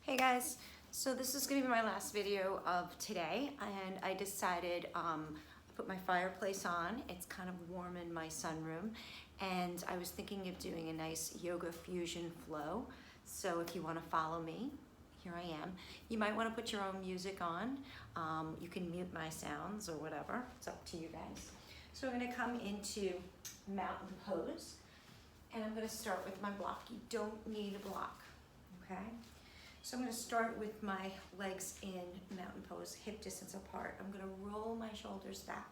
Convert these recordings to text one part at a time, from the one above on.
Hey guys, so this is going to be my last video of today, and I decided I put my fireplace on. It's kind of warm in my sunroom, and I was thinking of doing a nice yoga fusion flow. So if you want to follow me, here I am. You might want to put your own music on. You can mute my sounds or whatever. It's up to you guys. So I'm going to come into mountain pose, and I'm going to start with my block. You don't need a block, okay? So I'm going to start with my legs in mountain pose, hip distance apart. I'm going to roll my shoulders back,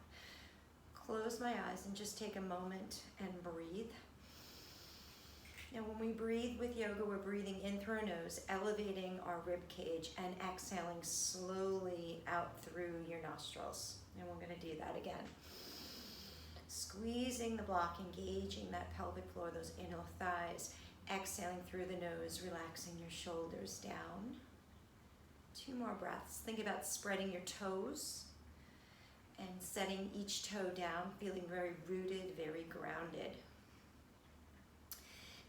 close my eyes, and just take a moment and breathe. Now when we breathe with yoga, we're breathing in through our nose, elevating our rib cage, and exhaling slowly out through your nostrils. And we're going to do that again. Squeezing the block, engaging that pelvic floor, those inner thighs. Exhaling through the nose, relaxing your shoulders down. 2 more breaths. Think about spreading your toes and setting each toe down, feeling very rooted, very grounded.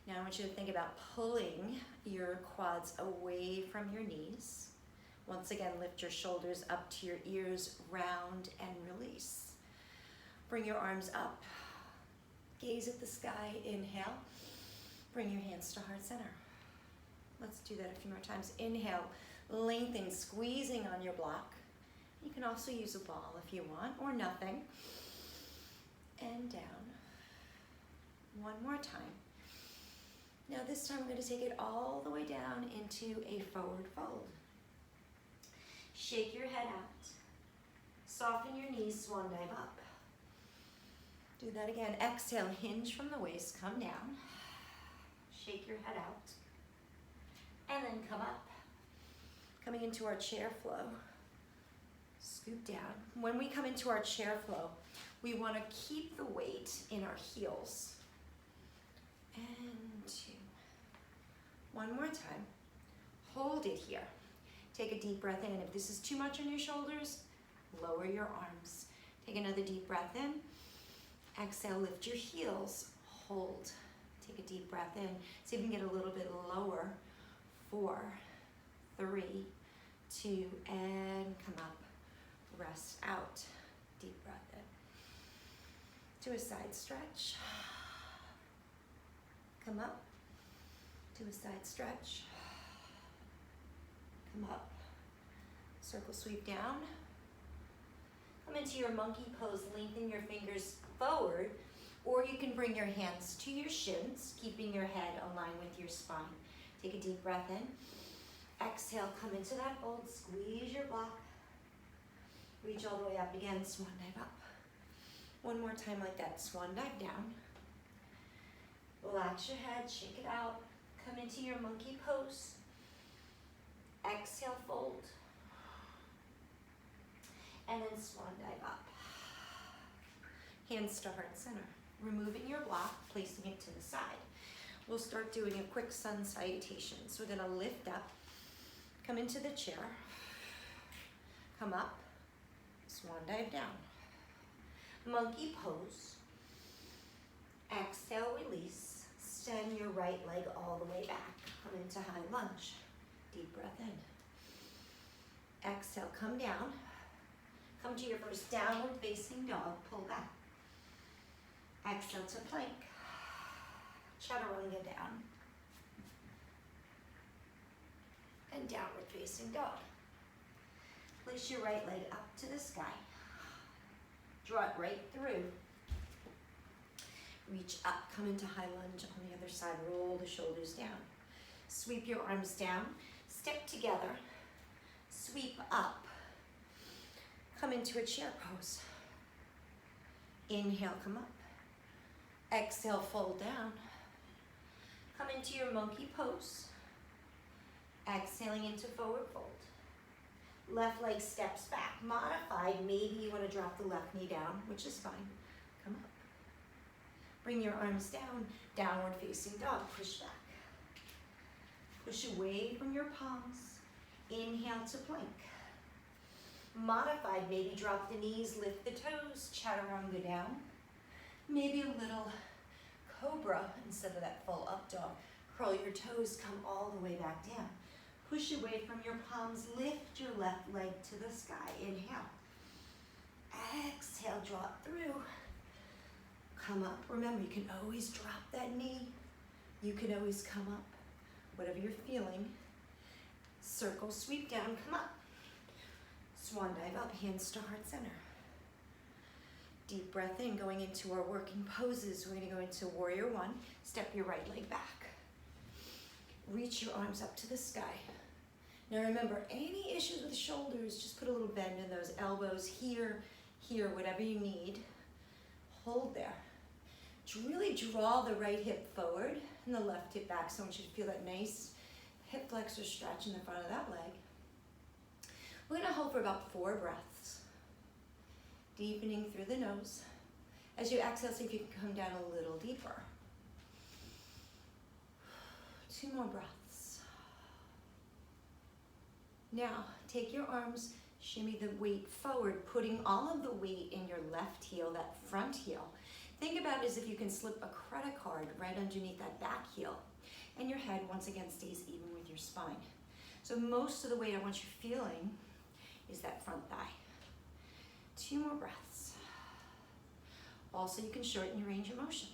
Now I want you to think about pulling your quads away from your knees. Once again, lift your shoulders up to your ears, round and release. Bring your arms up. Gaze at the sky, inhale. Bring your hands to heart center. Let's do that a few more times. Inhale, lengthen, squeezing on your block. You can also use a ball if you want, or nothing. And down. 1 more time. Now this time I'm going to take it all the way down into a forward fold. Shake your head out. Soften your knees, swan dive up. Do that again. Exhale, hinge from the waist, come down. Shake your head out, and then come up. Coming into our chair flow, scoop down. When we come into our chair flow, we want to keep the weight in our heels. And 2. 1 more time. Hold it here. Take a deep breath in. If this is too much on your shoulders, lower your arms. Take another deep breath in. Exhale, lift your heels. Hold. Take a deep breath in. See if you can get a little bit lower. 4, 3, 2, and come up. Rest out. Deep breath in. To a side stretch. Come up. To a side stretch. Come up. Circle sweep down. Come into your monkey pose. Lengthen your fingers forward. Or you can bring your hands to your shins, keeping your head aligned with your spine. Take a deep breath in. Exhale, come into that fold, squeeze your block. Reach all the way up again, swan dive up. 1 more time like that, swan dive down. Relax your head, shake it out. Come into your monkey pose. Exhale, fold. And then swan dive up. Hands to heart center. Removing your block, placing it to the side. We'll start doing a quick sun salutation. So we're going to lift up, come into the chair, come up, swan dive down. Monkey pose. Exhale, release. Extend your right leg all the way back. Come into high lunge. Deep breath in. Exhale, come down. Come to your first downward facing dog. Pull back. Exhale to plank. Chaturanga down. And downward facing dog. Place your right leg up to the sky. Draw it right through. Reach up, come into high lunge on the other side. Roll the shoulders down. Sweep your arms down. Step together. Sweep up. Come into a chair pose. Inhale, come up. Exhale, fold down. Come into your monkey pose. Exhaling into forward fold. Left leg steps back. Modified, maybe you want to drop the left knee down, which is fine. Come up. Bring your arms down. Downward facing dog. Push back. Push away from your palms. Inhale to plank. Modified, maybe drop the knees, lift the toes. Chaturanga down. Maybe a little cobra instead of that full up dog. Curl your toes, come all the way back down. Push away from your palms. Lift your left leg to the sky. Inhale. Exhale, draw it through. Come up. Remember, you can always drop that knee. You can always come up. Whatever you're feeling. Circle, sweep down, come up. Swan dive up, hands to heart center. Deep breath in, going into our working poses. We're gonna go into warrior one. Step your right leg back. Reach your arms up to the sky. Now remember, any issues with the shoulders, just put a little bend in those elbows here, whatever you need. Hold there. Really draw the right hip forward and the left hip back. So I want you to feel that nice hip flexor stretch in the front of that leg. We're gonna hold for about 4 breaths. Deepening through the nose. As you exhale, see if you can come down a little deeper. 2 more breaths. Now, take your arms, shimmy the weight forward, putting all of the weight in your left heel, that front heel. Think about it as if you can slip a credit card right underneath that back heel. And your head, once again, stays even with your spine. So most of the weight I want you feeling is that front thigh. 2 more breaths. Also, you can shorten your range of motion.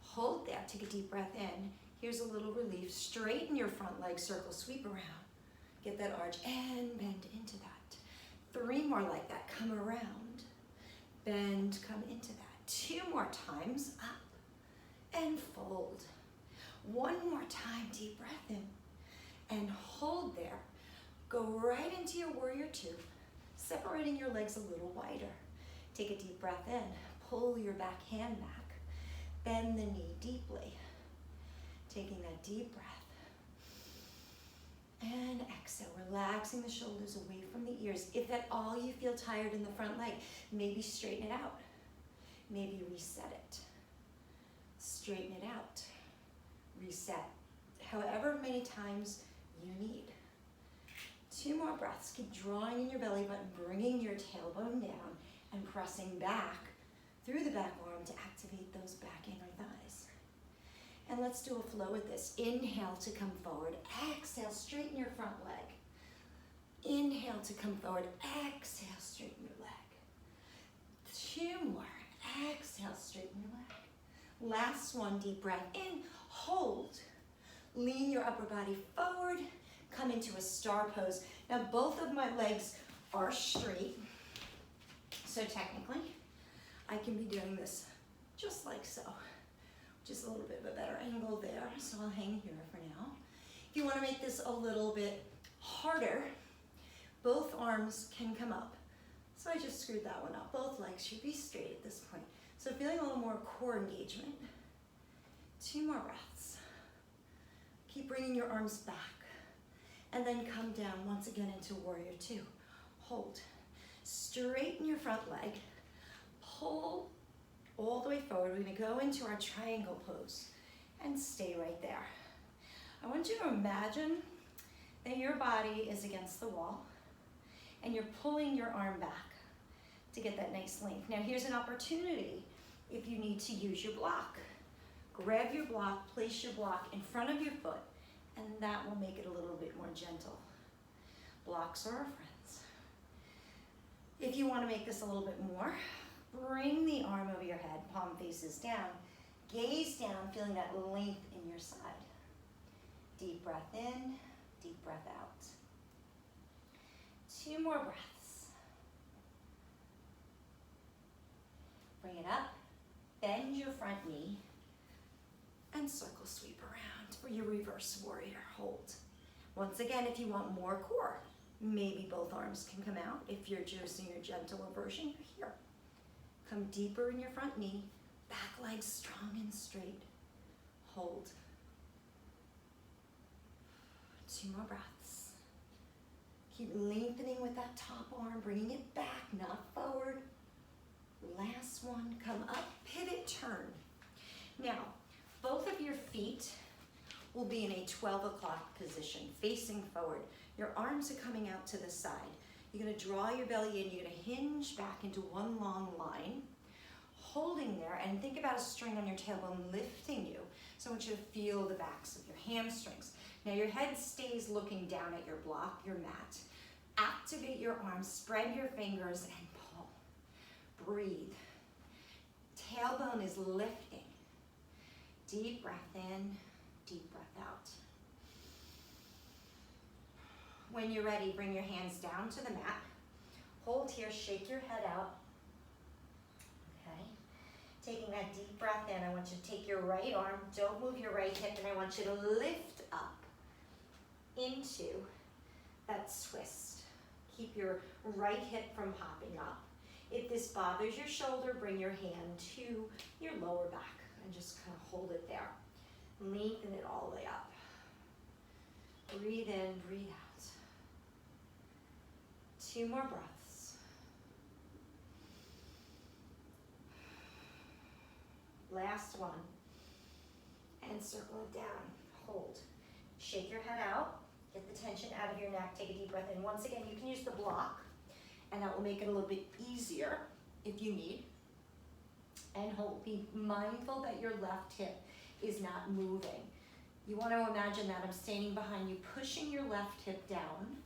Hold there, take a deep breath in. Here's a little relief. Straighten your front leg, circle, sweep around. Get that arch and bend into that. 3 more like that, come around. Bend, come into that. 2 more times, up and fold. 1 more time, deep breath in. And hold there. Go right into your warrior two, separating your legs a little wider. Take a deep breath in, pull your back hand back. Bend the knee deeply. Taking that deep breath. And exhale, relaxing the shoulders away from the ears. If at all you feel tired in the front leg, maybe straighten it out. Maybe reset it. Straighten it out. Reset. However many times you need. 2 more breaths. Keep drawing in your belly button, bringing your tailbone down and pressing back through the back arm to activate those back inner thighs. And let's do a flow with this. Inhale to come forward. Exhale, straighten your front leg. Inhale to come forward. Exhale, straighten your leg. 2 more. Exhale, straighten your leg. Last one, deep breath in. Hold. Lean your upper body forward. Come into a star pose. Now both of my legs are straight. So technically, I can be doing this just like so. Just a little bit of a better angle there, so I'll hang here for now. If you want to make this a little bit harder, both arms can come up. So I just screwed that one up. Both legs should be straight at this point. So feeling a little more core engagement. 2 more breaths. Keep bringing your arms back. And then come down once again into warrior two. Hold. Straighten your front leg. Pull all the way forward. We're going to go into our triangle pose and stay right there. I want you to imagine that your body is against the wall and you're pulling your arm back to get that nice length. Now here's an opportunity if you need to use your block. Grab your block, place your block in front of your foot, and that will make it a little bit more gentle. Blocks are our friends. If you want to make this a little bit more, bring the arm over your head, palm faces down. Gaze down, feeling that length in your side. Deep breath in, deep breath out. 2 more breaths. Bring it up, bend your front knee, and circle sweep around for your reverse warrior. Hold. Once again, if you want more core, maybe both arms can come out. If you're choosing your gentler version, you're here. Come deeper in your front knee, back leg strong and straight. Hold. 2 more breaths. Keep lengthening with that top arm, bringing it back, not forward. Last one, come up, pivot, turn. Now, both of your feet will be in a 12 o'clock position, facing forward. Your arms are coming out to the side. You're gonna draw your belly in, you're gonna hinge back into one long line, holding there, and think about a string on your tailbone lifting you. So I want you to feel the backs of your hamstrings. Now your head stays looking down at your block, your mat. Activate your arms, spread your fingers, and pull. Breathe. Tailbone is lifting. Deep breath in, deep breath out. When you're ready, bring your hands down to the mat. Hold here, shake your head out. Okay. Taking that deep breath in, I want you to take your right arm, don't move your right hip, and I want you to lift up into that twist. Keep your right hip from popping up. If this bothers your shoulder, bring your hand to your lower back and just kind of hold it there. Lengthen it all the way up. Breathe in, breathe out. 2 more breaths. Last one. And circle it down. Hold. Shake your head out. Get the tension out of your neck. Take a deep breath in. Once again, you can use the block, and that will make it a little bit easier if you need. And hold. Be mindful that your left hip is not moving. You want to imagine that I'm standing behind you, pushing your left hip down,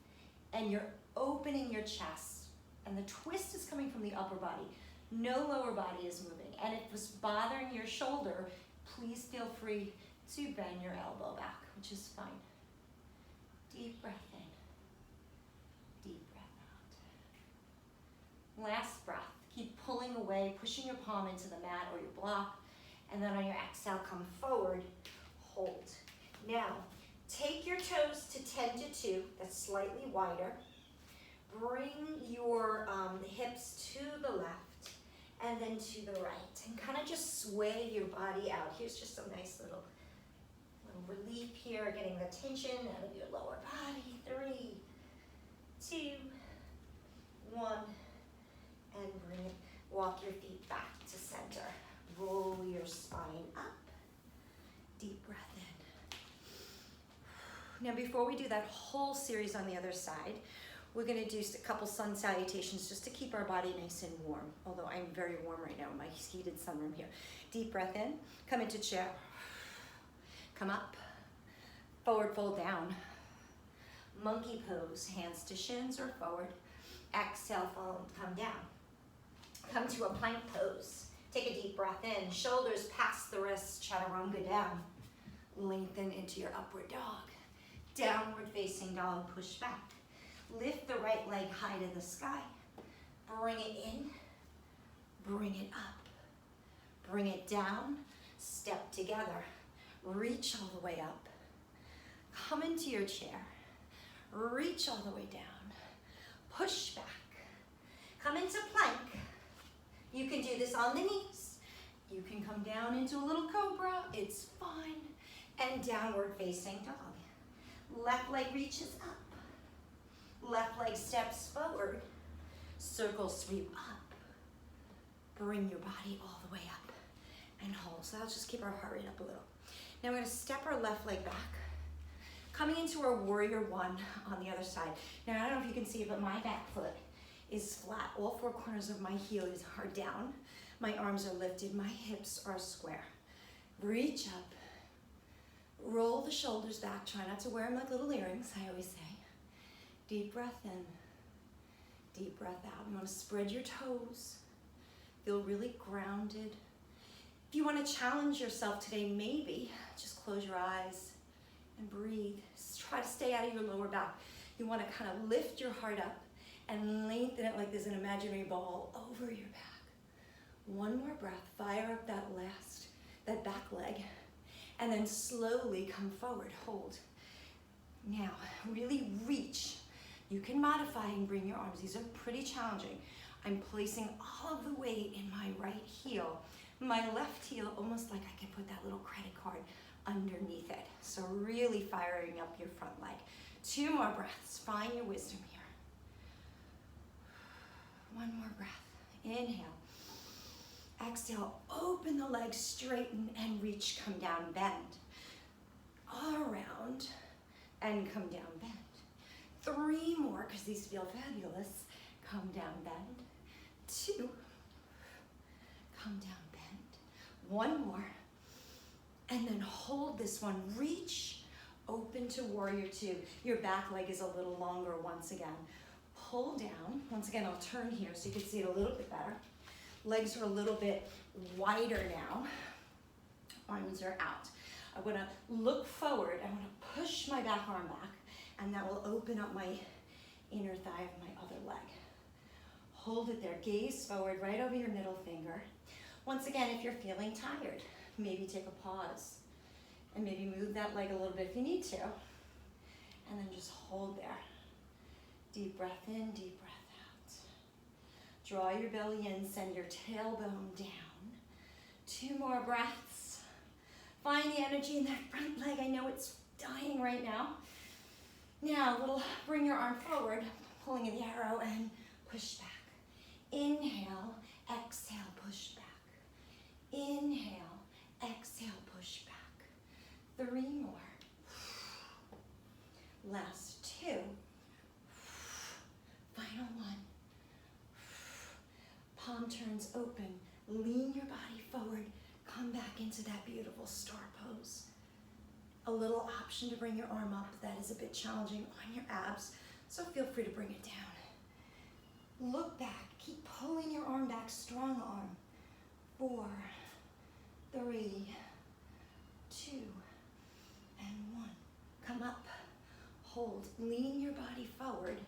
and you're opening your chest. And the twist is coming from the upper body. No lower body is moving. And if it's bothering your shoulder, please feel free to bend your elbow back, which is fine. Deep breath in, deep breath out. Last breath. Keep pulling away, pushing your palm into the mat or your block, and then on your exhale, come forward, hold. Now, take your toes to 10 to 2, that's slightly wider. Bring your hips to the left and then to the right, and kind of just sway your body out. Here's just a nice little relief here, getting the tension out of your lower body. 3, 2, 1, and bring it. Walk your feet back to center. Roll your spine up. Deep breath in. Now before we do that whole series on the other side, we're going to do a couple sun salutations just to keep our body nice and warm. Although I'm very warm right now in my heated sunroom here. Deep breath in. Come into chair. Come up. Forward fold down. Monkey pose. Hands to shins or forward. Exhale, fold, come down. Come to a plank pose. Take a deep breath in. Shoulders past the wrists. Chaturanga down. Lengthen into your upward dog. Downward facing dog. Push back. Lift the right leg high to the sky. Bring it in. Bring it up. Bring it down. Step together. Reach all the way up. Come into your chair. Reach all the way down. Push back. Come into plank. You can do this on the knees. You can come down into a little cobra. It's fine. And downward facing dog. Left leg reaches up. Left leg steps forward. Circle sweep up. Bring your body all the way up and hold. So I'll just keep our heart rate up a little. Now we're going to step our left leg back. Coming into our warrior 1 on the other side. Now I don't know if you can see it, but my back foot is flat. All 4 corners of my heels are down. My arms are lifted. My hips are square. Reach up. Roll the shoulders back. Try not to wear them like little earrings, I always say. Deep breath in. Deep breath out. You want to spread your toes. Feel really grounded. If you want to challenge yourself today, maybe just close your eyes and breathe. Just try to stay out of your lower back. You want to kind of lift your heart up and lengthen it like there's an imaginary ball over your back. 1 more breath. Fire up that back leg. And then slowly come forward. Hold. Now, really reach. You can modify and bring your arms. These are pretty challenging. I'm placing all of the weight in my right heel. My left heel, almost like I can put that little credit card underneath it. So really firing up your front leg. 2 more breaths. Find your wisdom here. 1 more breath. Inhale. Exhale. Open the legs, straighten and reach. Come down, bend. Around and come down, bend. 3 more, because these feel fabulous. Come down, bend. 2. Come down, bend. 1 more. And then hold this one. Reach, Open to warrior two. Your back leg is a little longer once again. Pull down. Once again, I'll turn here so you can see it a little bit better. Legs are a little bit wider now. Arms are out. I want to look forward. I want to push my back arm back, and that will open up my inner thigh of my other leg. Hold it there. Gaze forward, right over your middle finger. Once again, if you're feeling tired, maybe take a pause and maybe move that leg a little bit if you need to. And then just hold there. Deep breath in, deep breath out. Draw your belly in, send your tailbone down. 2 more breaths. Find the energy in that front leg. I know it's dying right now. Now, bring your arm forward, pulling in the arrow and push back. Inhale, exhale, push back. Inhale, exhale, push back. 3 more. Last 2. Final 1. Palm turns open. Lean your body forward. Come back into that beautiful star pose. A little option to bring your arm up. That is a bit challenging on your abs, so feel free to bring it down. Look back. Keep pulling your arm back. Strong arm. 4, 3, 2, and 1. Come up. Hold. Lean your body forward.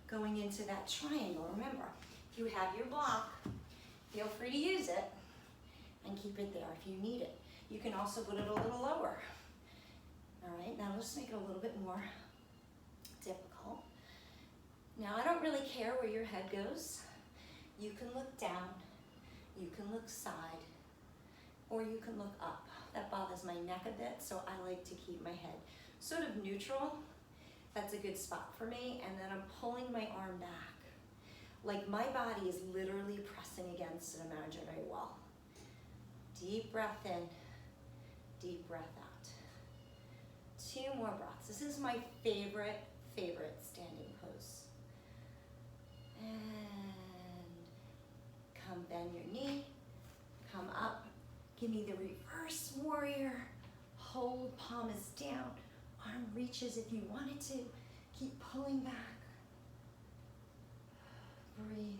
Going into that triangle. Remember, if you have your block, feel free to use it and keep it there if you need it. You can also put it a little lower. All right, now let's make it a little bit more difficult. Now, I don't really care where your head goes. You can look down, you can look side, or you can look up. That bothers my neck a bit, so I like to keep my head sort of neutral. That's a good spot for me, and then I'm pulling my arm back. Like my body is literally pressing against an imaginary wall. Deep breath in, deep breath out. 2 more breaths. This is my favorite standing pose. And come bend your knee, come up. Give me the reverse warrior. Hold, palm is down. Arm reaches if you wanted to. Keep pulling back. Breathe.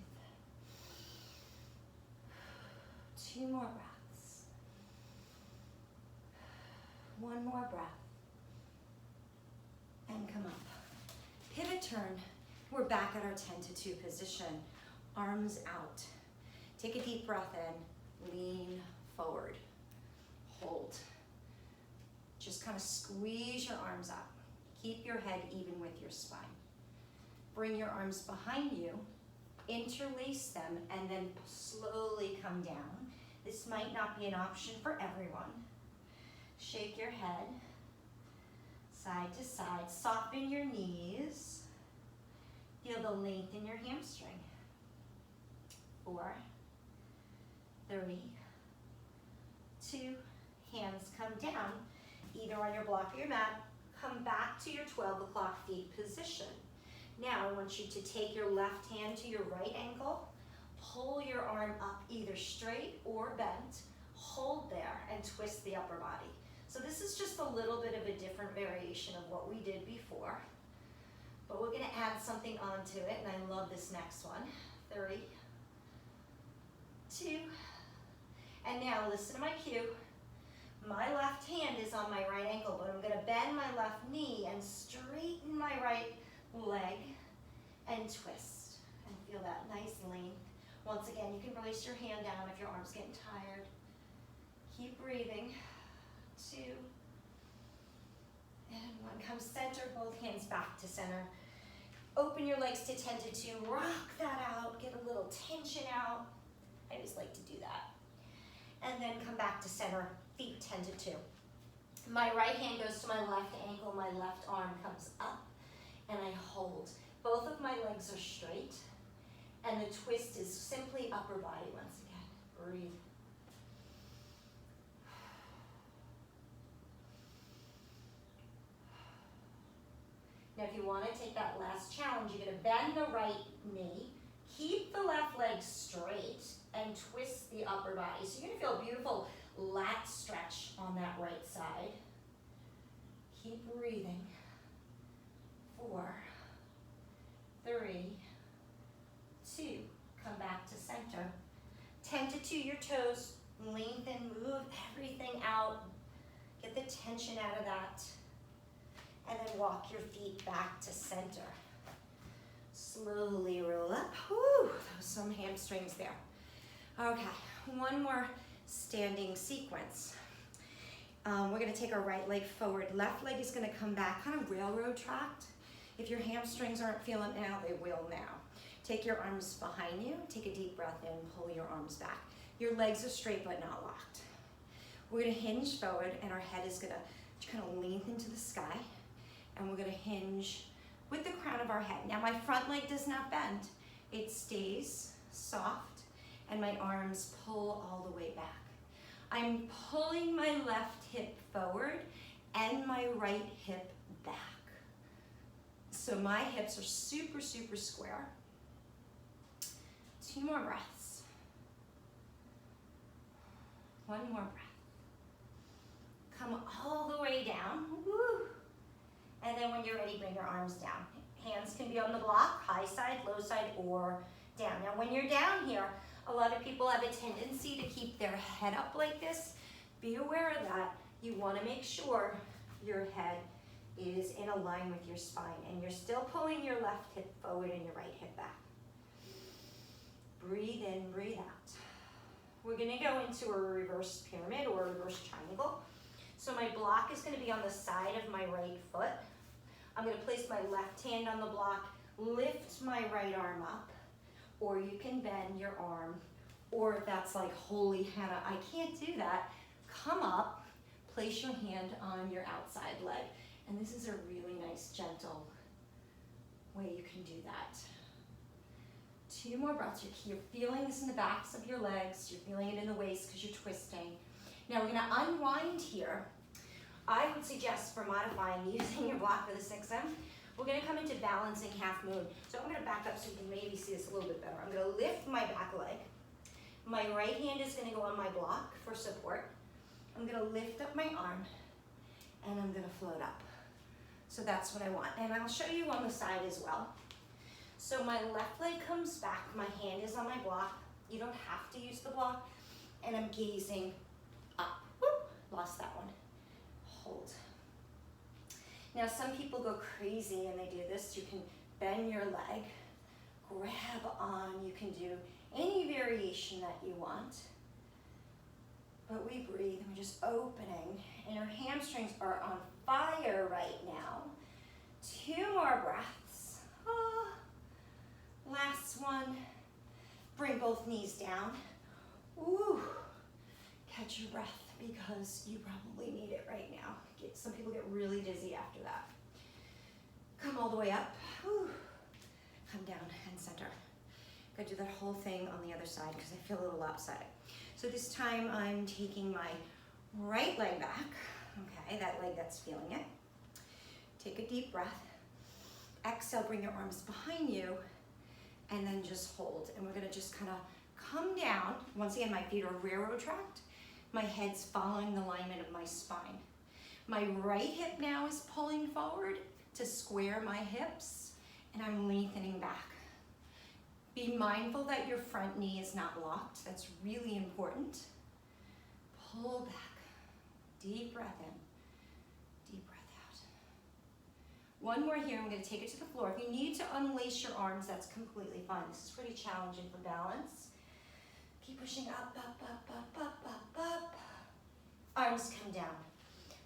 2 more breaths. 1 more breath. And come up. Pivot turn. We're back at our 10 to 2 position. Arms out. Take a deep breath in. Lean forward. Hold. Just kind of squeeze your arms up. Keep your head even with your spine. Bring your arms behind you. Interlace them and then slowly come down. This might not be an option for everyone. Shake your head. Side to side. Soften your knees. Feel the length in your hamstring. 4, 3, 2, hands come down, either on your block or your mat. Come back to your 12 o'clock feet position. Now I want you to take your left hand to your right ankle, pull your arm up either straight or bent, hold there and twist the upper body. So this is just a little bit of a different variation of what we did before, but we're gonna add something onto it, and I love this next one. 3, 2, and now listen to my cue. My left hand is on my right ankle, but I'm gonna bend my left knee and straighten my right leg and twist, and feel that nice length. Once again, you can release your hand down if your arm's getting tired. Keep breathing. 2, and 1. Come center, both hands back to center. Open your legs to 10 to 2. Rock that out. Get a little tension out. I always like to do that. And then come back to center, feet 10 to 2. My right hand goes to my left ankle. My left arm comes up, and I hold. Both of my legs are straight, and the twist is simply upper body once again. Breathe. Now if you want to take that last challenge, you're going to bend the right knee, keep the left leg straight, and twist the upper body. So you're going to feel a beautiful lat stretch on that right side. Keep breathing. 4, 3, 2. Come back to center. 10 to 2 your toes. Lengthen, move everything out. Get the tension out of that. And then walk your feet back to center. Slowly roll up. Whew, some hamstrings there. Okay, one more standing sequence. We're gonna take our right leg forward. Left leg is gonna come back, kind of railroad tracked. If your hamstrings aren't feeling it now, they will now. Take your arms behind you. Take a deep breath in, pull your arms back. Your legs are straight but not locked. We're gonna hinge forward and our head is gonna kind of lengthen to the sky. And we're gonna hinge with the crown of our head. Now my front leg does not bend. It stays soft and my arms pull all the way back. I'm pulling my left hip forward and my right hip back. So my hips are super, super square. 2 more breaths. 1 more breath. Come all the way down. Woo. And then when you're ready, bring your arms down. Hands can be on the block, high side, low side, or down. Now when you're down here, a lot of people have a tendency to keep their head up like this. Be aware of that. You want to make sure your head is in a line with your spine and you're still pulling your left hip forward and your right hip back. Breathe in, breathe out. We're going to go into a reverse pyramid or a reverse triangle. So my block is going to be on the side of my right foot. I'm going to place my left hand on the block, lift my right arm up, or you can bend your arm, or if that's like, holy Hannah, I can't do that, come up, place your hand on your outside leg. And this is a really nice, gentle way you can do that. 2 more breaths. You're feeling this in the backs of your legs. You're feeling it in the waist because you're twisting. Now we're going to unwind here. I would suggest for modifying using your block for the 6M, we're going to come into balancing half moon. So I'm going to back up so you can maybe see this a little bit better. I'm going to lift my back leg. My right hand is going to go on my block for support. I'm going to lift up my arm and I'm going to float up. So that's what I want. And I'll show you on the side as well. So my left leg comes back, my hand is on my block. You don't have to use the block. And I'm gazing up. Whoop, lost that one. Hold. Now some people go crazy and they do this. You can bend your leg, grab on. You can do any variation that you want. But we breathe, we're just opening. And your hamstrings are on fire right now. 2 more breaths. Ah. Last one. Bring both knees down. Ooh. Catch your breath because you probably need it right now. Some people get really dizzy after that. Come all the way up. Ooh. Come down and center. Gotta do that whole thing on the other side because I feel a little lopsided. So this time I'm taking my right leg back. Okay, that leg that's feeling it. Take a deep breath. Exhale, bring your arms behind you and then just hold. And we're gonna just kind of come down. Once again, my feet are railroad tracked. My head's following the alignment of my spine. My right hip now is pulling forward to square my hips and I'm lengthening back. Be mindful that your front knee is not locked. That's really important. Pull back. Deep breath in. Deep breath out. One more here. I'm going to take it to the floor. If you need to unlace your arms, that's completely fine. This is pretty challenging for balance. Keep pushing up, up, up, up, up, up, up. Arms come down.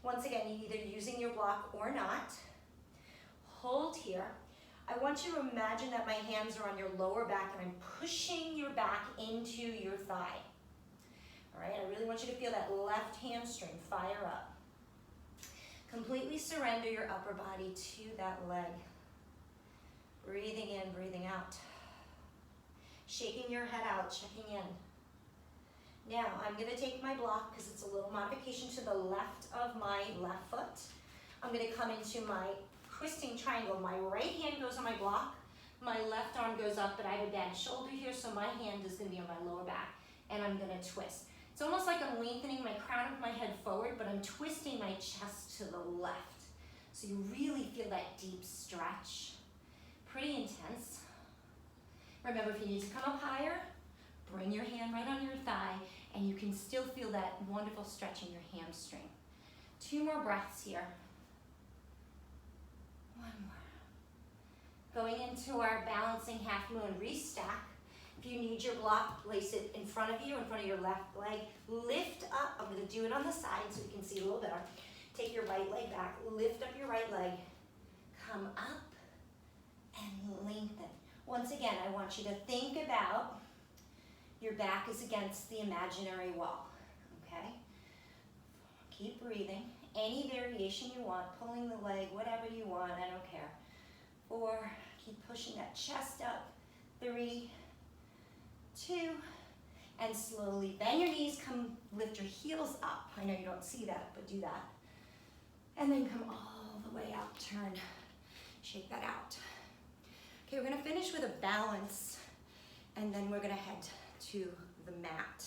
Once again, you're either using your block or not. Hold here. I want you to imagine that my hands are on your lower back and I'm pushing your back into your thigh. All right, I really want you to feel that left hamstring fire up. Completely surrender your upper body to that leg. Breathing in, breathing out. Shaking your head out, checking in. Now, I'm gonna take my block because it's a little modification to the left of my left foot. I'm gonna come into my twisting triangle. My right hand goes on my block, my left arm goes up, but I have a bad shoulder here, so my hand is gonna be on my lower back, and I'm gonna twist. It's almost like I'm lengthening my crown of my head forward, but I'm twisting my chest to the left. So you really feel that deep stretch. Pretty intense. Remember, if you need to come up higher, bring your hand right on your thigh, and you can still feel that wonderful stretch in your hamstring. 2 more breaths here. 1 more. Going into our balancing half moon restack. If you need your block, place it in front of you, in front of your left leg. Lift up. I'm going to do it on the side so you can see a little better. Take your right leg back. Lift up your right leg. Come up and lengthen. Once again, I want you to think about your back is against the imaginary wall, okay? Keep breathing. Any variation you want, pulling the leg, whatever you want, I don't care. 4, keep pushing that chest up. 3, 2, and slowly bend your knees, come lift your heels up. I know you don't see that, but do that. And then come all the way out, turn, shake that out. Okay, we're gonna finish with a balance, and then we're gonna head to the mat.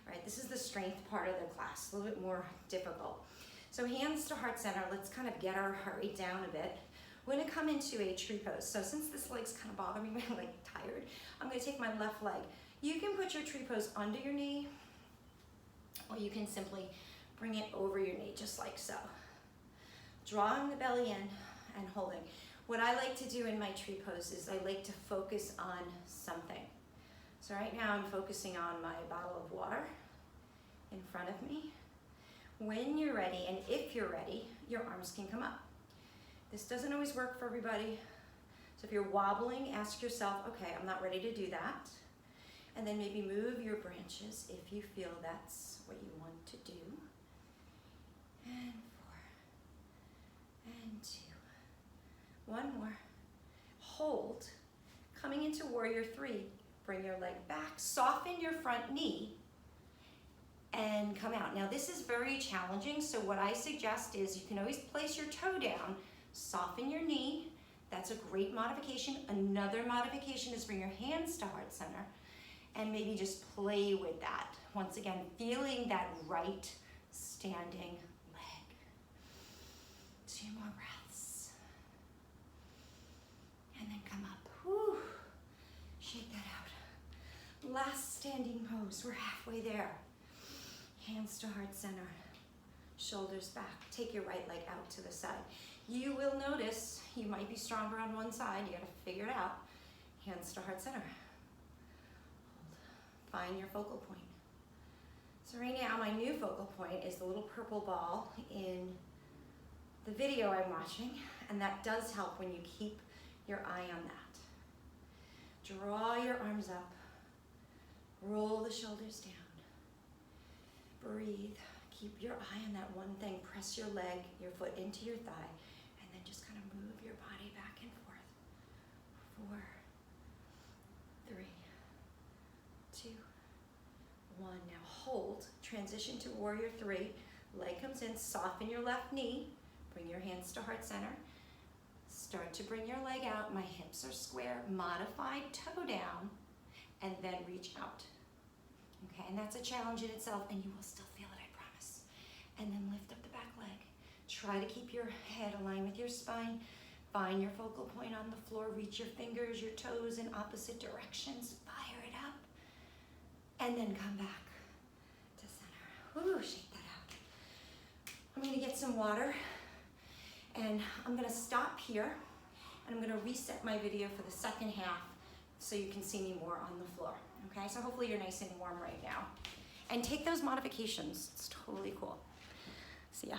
All right, this is the strength part of the class, a little bit more difficult. So hands to heart center, let's kind of get our heart rate down a bit. We're gonna come into a tree pose. So since this leg's kind of bothering me, I'm like tired, I'm gonna take my left leg. You can put your tree pose under your knee, or you can simply bring it over your knee, just like so. Drawing the belly in and holding. What I like to do in my tree pose is I like to focus on something. So right now I'm focusing on my bottle of water in front of me. When you're ready, and if you're ready, your arms can come up. This doesn't always work for everybody. So if you're wobbling, ask yourself, okay, I'm not ready to do that. And then maybe move your branches if you feel that's what you want to do. And 4, and 2. 1 more. Hold. Coming into warrior 3, bring your leg back, soften your front knee, and come out. Now this is very challenging, so what I suggest is you can always place your toe down, soften your knee. That's a great modification. Another modification is bring your hands to heart center and maybe just play with that. Once again, feeling that right standing leg. 2 more breaths. And then come up. Whew. Shake that out. Last standing pose. We're halfway there. Hands to heart center. Shoulders back. Take your right leg out to the side. You will notice you might be stronger on one side. You gotta figure it out. Hands to heart center. Hold. Find your focal point. So right now my new focal point is the little purple ball in the video I'm watching, and that does help when you keep your eye on that. Draw your arms up. Roll the shoulders down. Breathe. Keep your eye on that one thing. Press your leg, your foot into your thigh, and then just kind of move your body back and forth. 4, 3, 2, 1. Now hold. Transition to warrior 3. Leg comes in. Soften your left knee. Bring your hands to heart center. Start to bring your leg out. My hips are square. Modified toe down, and then reach out. Okay, and that's a challenge in itself, and you will still feel it, I promise. And then lift up the back leg. Try to keep your head aligned with your spine. Find your focal point on the floor. Reach your fingers, your toes in opposite directions. Fire it up. And then come back to center. Ooh, shake that out. I'm gonna get some water, and I'm gonna stop here, and I'm gonna reset my video for the second half so you can see me more on the floor. Okay, so hopefully you're nice and warm right now. And take those modifications, it's totally cool. See ya.